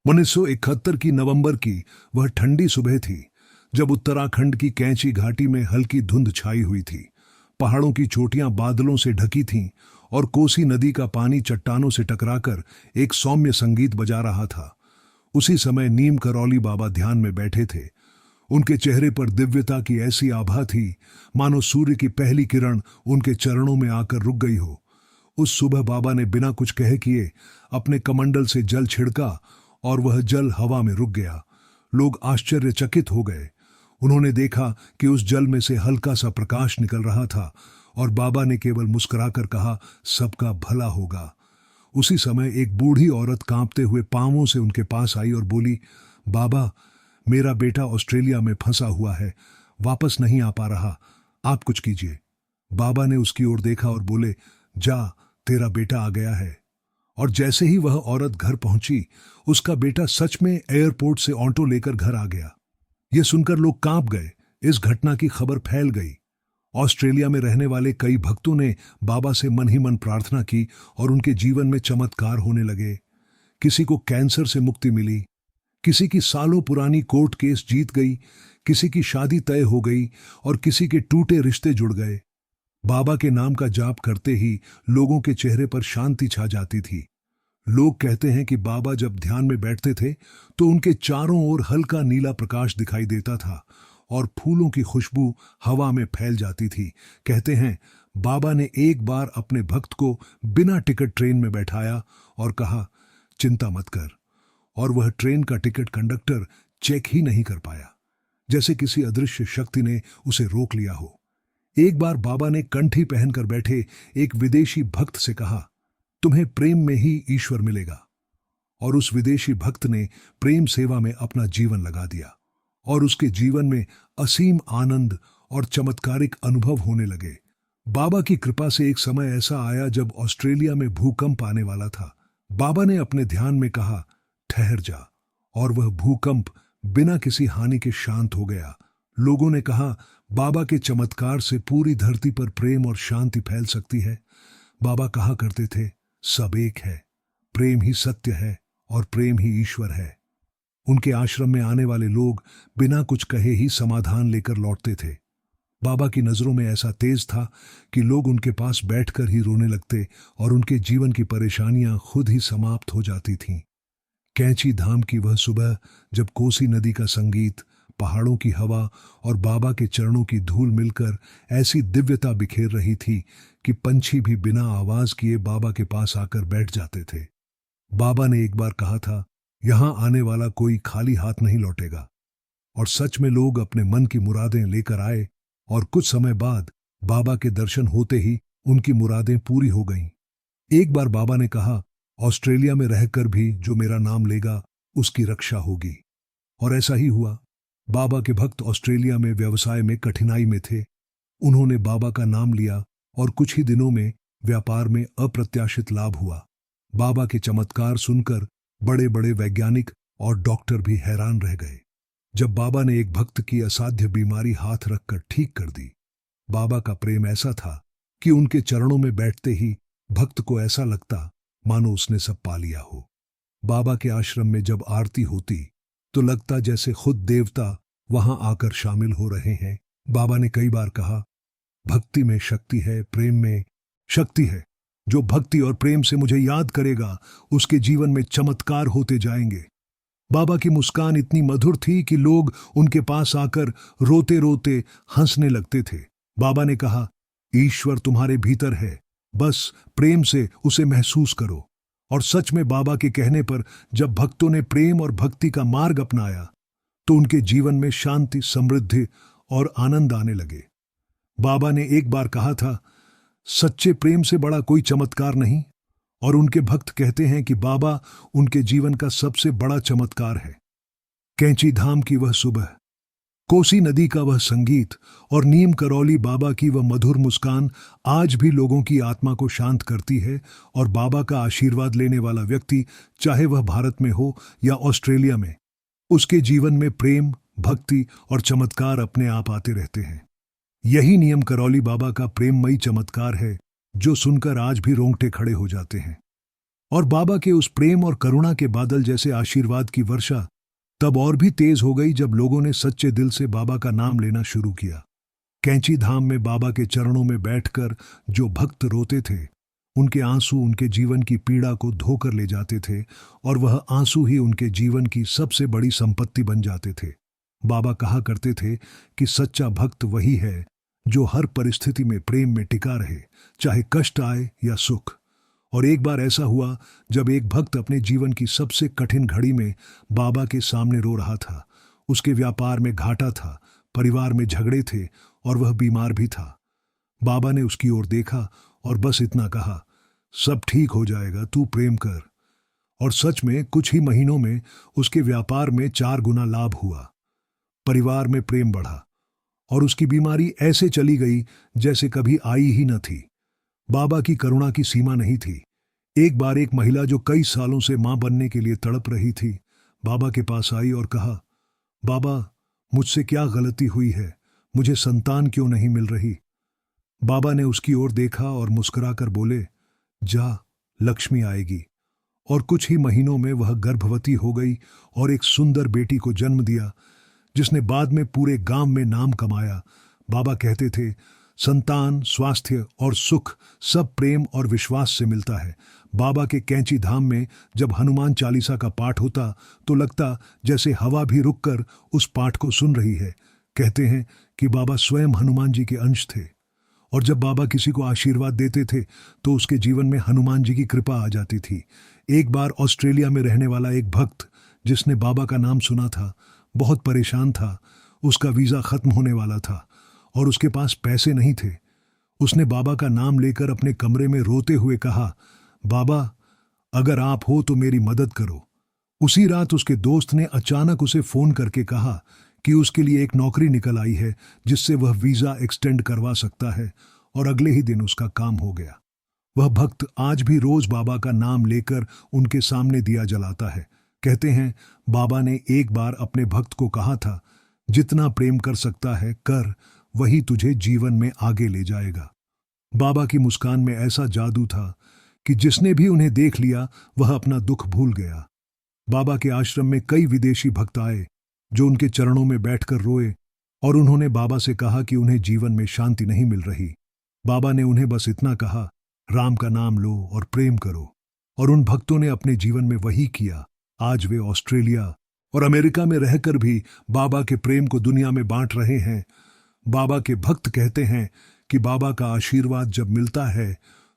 1971 की नवंबर की वह ठंडी सुबह थी, जब उत्तराखंड की कैंची घाटी में हल्की धुंध छाई हुई थी। पहाड़ों की चोटियां बादलों से ढकी थीं और कोसी नदी का पानी चट्टानों से टकराकर एक सौम्य संगीत बजा रहा था। उसी समय नीम करौली बाबा ध्यान में बैठे थे। उनके चेहरे पर दिव्यता की ऐसी आभा थी, मानो सूर्य की पहली किरण उनके चरणों में आकर रुक गई हो। उस सुबह बाबा ने बिना कुछ कहे किए अपने कमंडल से जल छिड़का और वह जल हवा में रुक गया। लोग आश्चर्यचकित हो गए। उन्होंने देखा कि उस जल में से हल्का सा प्रकाश निकल रहा था और बाबा ने केवल मुस्कुराकर कहा, सबका भला होगा। उसी समय एक बूढ़ी औरत कांपते हुए पांवों से उनके पास आई और बोली, बाबा, मेरा बेटा ऑस्ट्रेलिया में फंसा हुआ है, वापस नहीं आ पा रहा, आप कुछ कीजिए। बाबा ने उसकी ओर देखा और बोले, जा, तेरा बेटा आ गया है। और जैसे ही वह औरत घर पहुंची, उसका बेटा सच में एयरपोर्ट से ऑटो लेकर घर आ गया। यह सुनकर लोग कांप गए। इस घटना की खबर फैल गई। ऑस्ट्रेलिया में रहने वाले कई भक्तों ने बाबा से मन ही मन प्रार्थना की और उनके जीवन में चमत्कार होने लगे। किसी को कैंसर से मुक्ति मिली, किसी की सालों पुरानी कोर्ट केस जीत गई, किसी की शादी तय हो गई और किसी के टूटे रिश्ते जुड़ गए। बाबा के नाम का जाप करते ही लोगों के चेहरे पर शांति छा जाती थी। लोग कहते हैं कि बाबा जब ध्यान में बैठते थे तो उनके चारों ओर हल्का नीला प्रकाश दिखाई देता था और फूलों की खुशबू हवा में फैल जाती थी। कहते हैं बाबा ने एक बार अपने भक्त को बिना टिकट ट्रेन में बैठाया और कहा, चिंता मत कर, और वह ट्रेन का टिकट कंडक्टर चेक ही नहीं कर पाया, जैसे किसी अदृश्य शक्ति ने उसे रोक लिया हो। एक बार बाबा ने कंठी पहनकर बैठे एक विदेशी भक्त से कहा, तुम्हें प्रेम में ही ईश्वर मिलेगा। और उस विदेशी भक्त ने प्रेम सेवा में अपना जीवन लगा दिया और उसके जीवन में असीम आनंद और चमत्कारिक अनुभव होने लगे। बाबा की कृपा से एक समय ऐसा आया जब ऑस्ट्रेलिया में भूकंप आने वाला था। बाबा ने अपने ध्यान में कहा, ठहर जा, और वह भूकंप बिना किसी हानि के शांत हो गया। लोगों ने कहा, बाबा के चमत्कार से पूरी धरती पर प्रेम और शांति फैल सकती है। बाबा कहा करते थे, सब एक है, प्रेम ही सत्य है और प्रेम ही ईश्वर है। उनके आश्रम में आने वाले लोग बिना कुछ कहे ही समाधान लेकर लौटते थे। बाबा की नजरों में ऐसा तेज था कि लोग उनके पास बैठकर ही रोने लगते और उनके जीवन की परेशानियां खुद ही समाप्त हो जाती थीं। कैंची धाम की वह सुबह, जब कोसी नदी का संगीत, पहाड़ों की हवा और बाबा के चरणों की धूल मिलकर ऐसी दिव्यता बिखेर रही थी कि पंछी भी बिना आवाज किए बाबा के पास आकर बैठ जाते थे। बाबा ने एक बार कहा था, यहां आने वाला कोई खाली हाथ नहीं लौटेगा। और सच में लोग अपने मन की मुरादें लेकर आए और कुछ समय बाद बाबा के दर्शन होते ही उनकी मुरादें पूरी हो गईं। एक बार बाबा ने कहा, ऑस्ट्रेलिया में रहकर भी जो मेरा नाम लेगा उसकी रक्षा होगी। और ऐसा ही हुआ। बाबा के भक्त ऑस्ट्रेलिया में व्यवसाय में कठिनाई में थे। उन्होंने बाबा का नाम लिया और कुछ ही दिनों में व्यापार में अप्रत्याशित लाभ हुआ। बाबा के चमत्कार सुनकर बड़े बड़े वैज्ञानिक और डॉक्टर भी हैरान रह गए। जब बाबा ने एक भक्त की असाध्य बीमारी हाथ रखकर ठीक कर दी, बाबा का प्रेम ऐसा था कि उनके चरणों में बैठते ही भक्त को ऐसा लगता मानो उसने सब पा लिया हो। बाबा के आश्रम में जब आरती होती तो लगता जैसे खुद देवता वहां आकर शामिल हो रहे हैं। बाबा ने कई बार कहा, भक्ति में शक्ति है, प्रेम में शक्ति है। जो भक्ति और प्रेम से मुझे याद करेगा उसके जीवन में चमत्कार होते जाएंगे। बाबा की मुस्कान इतनी मधुर थी कि लोग उनके पास आकर रोते रोते हंसने लगते थे। बाबा ने कहा, ईश्वर तुम्हारे भीतर है, बस प्रेम से उसे महसूस करो। और सच में बाबा के कहने पर जब भक्तों ने प्रेम और भक्ति का मार्ग अपनाया तो उनके जीवन में शांति, समृद्धि और आनंद आने लगे। बाबा ने एक बार कहा था, सच्चे प्रेम से बड़ा कोई चमत्कार नहीं। और उनके भक्त कहते हैं कि बाबा उनके जीवन का सबसे बड़ा चमत्कार है। कैंची धाम की वह सुबह, कोसी नदी का वह संगीत और नीम करौली बाबा की वह मधुर मुस्कान आज भी लोगों की आत्मा को शांत करती है। और बाबा का आशीर्वाद लेने वाला व्यक्ति, चाहे वह भारत में हो या ऑस्ट्रेलिया में, उसके जीवन में प्रेम, भक्ति और चमत्कार अपने आप आते रहते हैं। यही नीम करौली बाबा का प्रेममयी चमत्कार है जो सुनकर आज भी रोंगटे खड़े हो जाते हैं। और बाबा के उस प्रेम और करुणा के बादल जैसे आशीर्वाद की वर्षा तब और भी तेज हो गई जब लोगों ने सच्चे दिल से बाबा का नाम लेना शुरू किया। कैंची धाम में बाबा के चरणों में बैठकर जो भक्त रोते थे, उनके आंसू उनके जीवन की पीड़ा को धोकर ले जाते थे और वह आंसू ही उनके जीवन की सबसे बड़ी संपत्ति बन जाते थे। बाबा कहा करते थे कि सच्चा भक्त वही है जो हर परिस्थिति में प्रेम में टिका रहे, चाहे कष्ट आए या सुख। और एक बार ऐसा हुआ जब एक भक्त अपने जीवन की सबसे कठिन घड़ी में बाबा के सामने रो रहा था। उसके व्यापार में घाटा था, परिवार में झगड़े थे और वह बीमार भी था। बाबा ने उसकी ओर देखा और बस इतना कहा, सब ठीक हो जाएगा, तू प्रेम कर। और सच में कुछ ही महीनों में उसके व्यापार में 4 गुना लाभ हुआ, परिवार में प्रेम बढ़ा और उसकी बीमारी ऐसे चली गई जैसे कभी आई ही न थी। बाबा की करुणा की सीमा नहीं थी। एक बार एक महिला जो कई सालों से मां बनने के लिए तड़प रही थी, बाबा के पास आई और कहा, बाबा, मुझसे क्या गलती हुई है, मुझे संतान क्यों नहीं मिल रही। बाबा ने उसकी ओर देखा और मुस्कुराकर बोले, जा, लक्ष्मी आएगी। और कुछ ही महीनों में वह गर्भवती हो गई और एक सुंदर बेटी को जन्म दिया, जिसने बाद में पूरे गांव में नाम कमाया। बाबा कहते थे, संतान, स्वास्थ्य और सुख सब प्रेम और विश्वास से मिलता है। बाबा के कैंची धाम में जब हनुमान चालीसा का पाठ होता तो लगता जैसे हवा भी रुककर उस पाठ को सुन रही है। कहते हैं कि बाबा स्वयं हनुमान जी के अंश थे और जब बाबा किसी को आशीर्वाद देते थे तो उसके जीवन में हनुमान जी की कृपा आ जाती थी। एक बार ऑस्ट्रेलिया में रहने वाला एक भक्त जिसने बाबा का नाम सुना था, बहुत परेशान था। उसका वीज़ा खत्म होने वाला था और उसके पास पैसे नहीं थे। उसने बाबा का नाम लेकर अपने कमरे में रोते हुए कहा, बाबा, अगर आप हो तो मेरी मदद करो। उसी रात उसके दोस्त ने अचानक उसे फोन करके कहा कि उसके लिए एक नौकरी निकल आई है जिससे वह वीज़ा एक्सटेंड करवा सकता है और अगले ही दिन उसका काम हो गया। वह भक्त आज भी रोज बाबा का नाम लेकर उनके सामने दिया जलाता है। कहते हैं, बाबा ने एक बार अपने भक्त को कहा था, जितना प्रेम कर सकता है कर, वही तुझे जीवन में आगे ले जाएगा। बाबा की मुस्कान में ऐसा जादू था कि जिसने भी उन्हें देख लिया वह अपना दुख भूल गया। बाबा के आश्रम में कई विदेशी भक्त आए जो उनके चरणों में बैठकर रोए और उन्होंने बाबा से कहा कि उन्हें जीवन में शांति नहीं मिल रही। बाबा ने उन्हें बस इतना कहा, राम का नाम लो और प्रेम करो। और उन भक्तों ने अपने जीवन में वही किया। आज वे ऑस्ट्रेलिया और अमेरिका में रहकर भी बाबा के प्रेम को दुनिया में बांट रहे हैं। बाबा के भक्त कहते हैं कि बाबा का आशीर्वाद जब मिलता है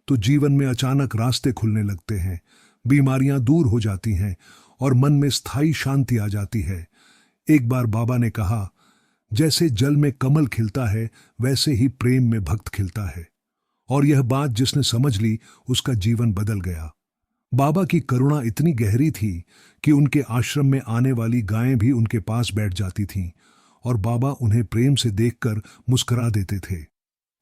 तो जीवन में अचानक रास्ते खुलने लगते हैं, बीमारियां दूर हो जाती हैं और मन में स्थायी शांति आ जाती है। एक बार बाबा ने कहा, जैसे जल में कमल खिलता है वैसे ही प्रेम में भक्त खिलता है। और यह बात जिसने समझ ली उसका जीवन बदल गया। बाबा की करुणा इतनी गहरी थी कि उनके आश्रम में आने वाली गायें भी उनके पास बैठ जाती थीं और बाबा उन्हें प्रेम से देखकर मुस्कुरा देते थे।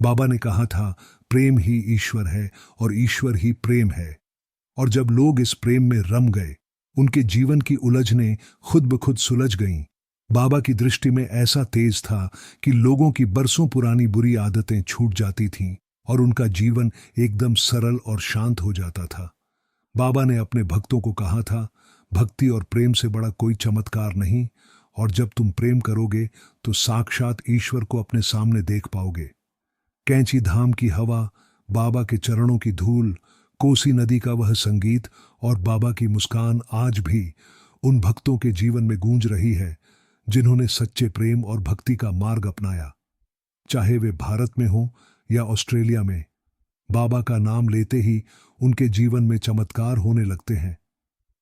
बाबा ने कहा था, प्रेम ही ईश्वर है और ईश्वर ही प्रेम है। और जब लोग इस प्रेम में रम गए, उनके जीवन की उलझनें खुद ब खुद सुलझ गईं। बाबा की दृष्टि में ऐसा तेज था कि लोगों की बरसों पुरानी बुरी आदतें छूट जाती थीं और उनका जीवन एकदम सरल और शांत हो जाता था। बाबा ने अपने भक्तों को कहा था, भक्ति और प्रेम से बड़ा कोई चमत्कार नहीं, और जब तुम प्रेम करोगे तो साक्षात ईश्वर को अपने सामने देख पाओगे। कैंची धाम की हवा, बाबा के चरणों की धूल, कोसी नदी का वह संगीत और बाबा की मुस्कान आज भी उन भक्तों के जीवन में गूंज रही है जिन्होंने सच्चे प्रेम और भक्ति का मार्ग अपनाया। चाहे वे भारत में हों या ऑस्ट्रेलिया में, बाबा का नाम लेते ही उनके जीवन में चमत्कार होने लगते हैं।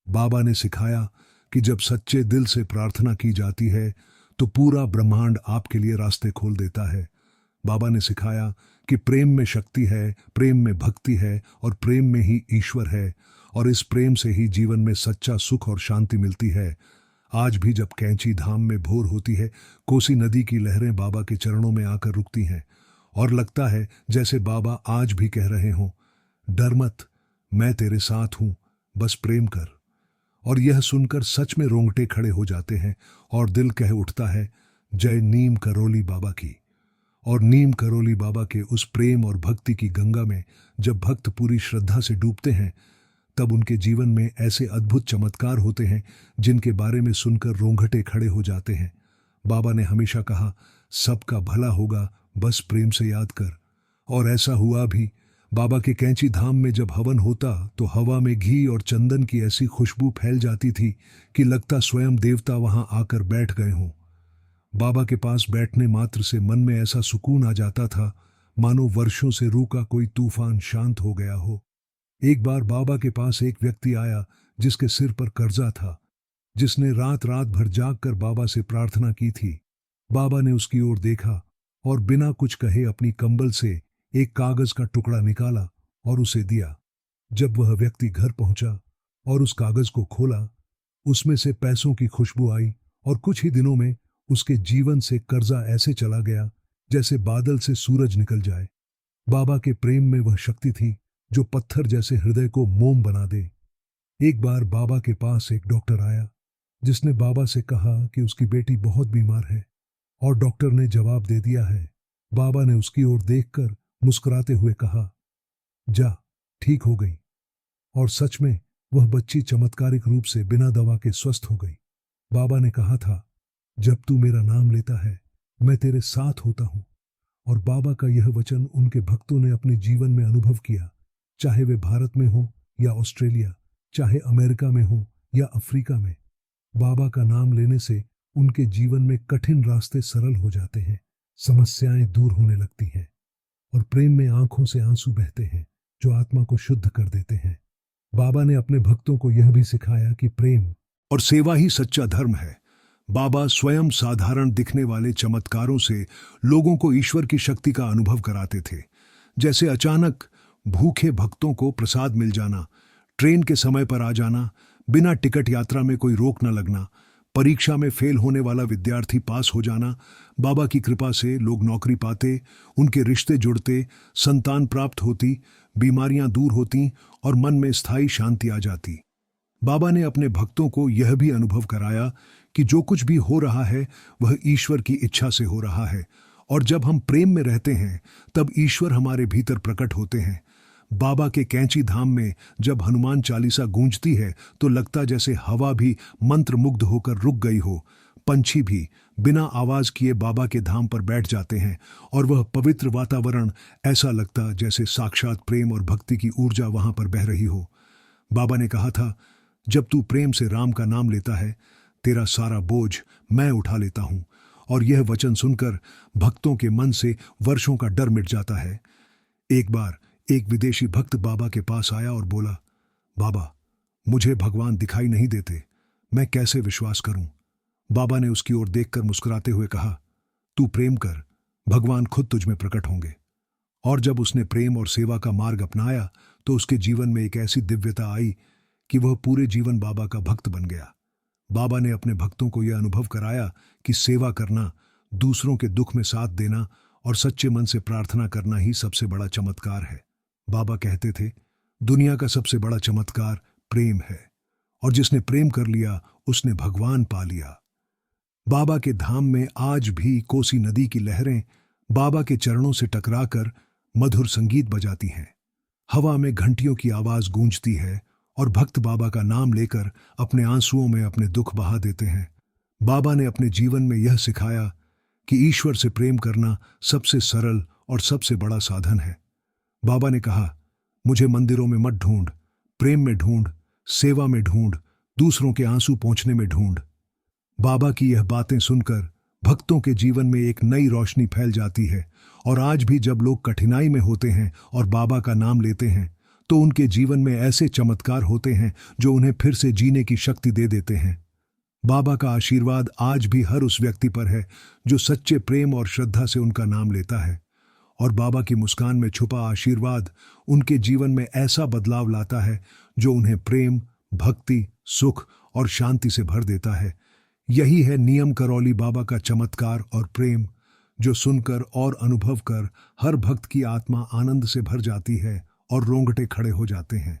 बाबा ने सिखाया कि जब सच्चे दिल से प्रार्थना की जाती है तो पूरा ब्रह्मांड आपके लिए रास्ते खोल देता है। बाबा ने सिखाया कि प्रेम में शक्ति है, प्रेम में भक्ति है और प्रेम में ही ईश्वर है, और इस प्रेम से ही जीवन में सच्चा सुख और शांति मिलती है। आज भी जब कैंची धाम में भोर होती है, कोसी नदी की लहरें बाबा के चरणों में आकर रुकती हैं और लगता है जैसे बाबा आज भी कह रहे हों, डर मत, मैं तेरे साथ हूं, बस प्रेम कर। और यह सुनकर सच में रोंगटे खड़े हो जाते हैं और दिल कह उठता है, जय नीम करोली बाबा की। और नीम करोली बाबा के उस प्रेम और भक्ति की गंगा में जब भक्त पूरी श्रद्धा से डूबते हैं तब उनके जीवन में ऐसे अद्भुत चमत्कार होते हैं जिनके बारे में सुनकर रोंगटे खड़े हो जाते हैं। बाबा ने हमेशा कहा, सबका भला होगा, बस प्रेम से याद कर। और ऐसा हुआ भी। बाबा के कैंची धाम में जब हवन होता तो हवा में घी और चंदन की ऐसी खुशबू फैल जाती थी कि लगता स्वयं देवता वहां आकर बैठ गए हों। बाबा के पास बैठने मात्र से मन में ऐसा सुकून आ जाता था मानो वर्षों से रूका कोई तूफान शांत हो गया हो। एक बार बाबा के पास एक व्यक्ति आया जिसके सिर पर कर्जा था, जिसने रात रात भर जाग कर बाबा से प्रार्थना की थी। बाबा ने उसकी ओर देखा और बिना कुछ कहे अपनी कंबल से एक कागज का टुकड़ा निकाला और उसे दिया। जब वह व्यक्ति घर पहुंचा और उस कागज को खोला, उसमें से पैसों की खुशबू आई और कुछ ही दिनों में उसके जीवन से कर्जा ऐसे चला गया जैसे बादल से सूरज निकल जाए। बाबा के प्रेम में वह शक्ति थी जो पत्थर जैसे हृदय को मोम बना दे। एक बार बाबा के पास एक डॉक्टर आया जिसने बाबा से कहा कि उसकी बेटी बहुत बीमार है, और डॉक्टर ने जवाब दे दिया है। बाबा ने उसकी ओर देखकर मुस्कुराते हुए कहा, जा, ठीक हो गई। और सच में वह बच्ची चमत्कारिक रूप से बिना दवा के स्वस्थ हो गई। बाबा ने कहा था, जब तू मेरा नाम लेता है मैं तेरे साथ होता हूं। और बाबा का यह वचन उनके भक्तों ने अपने जीवन में अनुभव किया, चाहे वे भारत में हो या ऑस्ट्रेलिया, चाहे अमेरिका में हो या अफ्रीका में। बाबा का नाम लेने से उनके जीवन में कठिन रास्ते सरल हो जाते हैं, समस्याएं दूर होने लगती हैं और प्रेम में आंखों से आंसू बहते हैं जो आत्मा को शुद्ध कर देते हैं। बाबा ने अपने भक्तों को यह भी सिखाया कि प्रेम और सेवा ही सच्चा धर्म है। बाबा स्वयं साधारण दिखने वाले चमत्कारों से लोगों को ईश्वर की शक्ति का अनुभव कराते थे। जैसे अचानक भूखे भक्तों को प्रसाद मिल जाना, ट्रेन के समय पर आ जाना, बिना टिकट यात्रा में कोई रोक न लगना, परीक्षा में फेल होने वाला विद्यार्थी पास हो जाना। बाबा की कृपा से लोग नौकरी पाते, उनके रिश्ते जुड़ते, संतान प्राप्त होती, बीमारियां दूर होती और मन में स्थायी शांति आ जाती। बाबा ने अपने भक्तों को यह भी अनुभव कराया कि जो कुछ भी हो रहा है वह ईश्वर की इच्छा से हो रहा है, और जब हम प्रेम में रहते हैं तब ईश्वर हमारे भीतर प्रकट होते हैं। बाबा के कैंची धाम में जब हनुमान चालीसा गूंजती है तो लगता जैसे हवा भी मंत्र मुग्ध होकर रुक गई हो। पंछी भी बिना आवाज किए बाबा के धाम पर बैठ जाते हैं और वह पवित्र वातावरण ऐसा लगता जैसे साक्षात प्रेम और भक्ति की ऊर्जा वहां पर बह रही हो। बाबा ने कहा था, जब तू प्रेम से राम का नाम लेता है तेरा सारा बोझ मैं उठा लेता हूं। और यह वचन सुनकर भक्तों के मन से वर्षों का डर मिट जाता है। एक बार एक विदेशी भक्त बाबा के पास आया और बोला, बाबा, मुझे भगवान दिखाई नहीं देते, मैं कैसे विश्वास करूं? बाबा ने उसकी ओर देखकर मुस्कुराते हुए कहा, तू प्रेम कर, भगवान खुद तुझ में प्रकट होंगे। और जब उसने प्रेम और सेवा का मार्ग अपनाया तो उसके जीवन में एक ऐसी दिव्यता आई कि वह पूरे जीवन बाबा का भक्त बन गया। बाबा ने अपने भक्तों को यह अनुभव कराया कि सेवा करना, दूसरों के दुख में साथ देना और सच्चे मन से प्रार्थना करना ही सबसे बड़ा चमत्कार है। बाबा कहते थे, दुनिया का सबसे बड़ा चमत्कार प्रेम है, और जिसने प्रेम कर लिया उसने भगवान पा लिया। बाबा के धाम में आज भी कोसी नदी की लहरें बाबा के चरणों से टकराकर मधुर संगीत बजाती हैं। हवा में घंटियों की आवाज गूंजती है और भक्त बाबा का नाम लेकर अपने आंसुओं में अपने दुख बहा देते हैं। बाबा ने अपने जीवन में यह सिखाया कि ईश्वर से प्रेम करना सबसे सरल और सबसे बड़ा साधन है। बाबा ने कहा, मुझे मंदिरों में मत ढूंढ, प्रेम में ढूंढ, सेवा में ढूंढ, दूसरों के आंसू पोंछने में ढूंढ। बाबा की यह बातें सुनकर भक्तों के जीवन में एक नई रोशनी फैल जाती है, और आज भी जब लोग कठिनाई में होते हैं और बाबा का नाम लेते हैं तो उनके जीवन में ऐसे चमत्कार होते हैं जो उन्हें फिर से जीने की शक्ति दे देते हैं। बाबा का आशीर्वाद आज भी हर उस व्यक्ति पर है जो सच्चे प्रेम और श्रद्धा से उनका नाम लेता है, और बाबा की मुस्कान में छुपा आशीर्वाद उनके जीवन में ऐसा बदलाव लाता है जो उन्हें प्रेम, भक्ति, सुख और शांति से भर देता है। यही है नियम करौली बाबा का चमत्कार और प्रेम, जो सुनकर और अनुभव कर हर भक्त की आत्मा आनंद से भर जाती है और रोंगटे खड़े हो जाते हैं।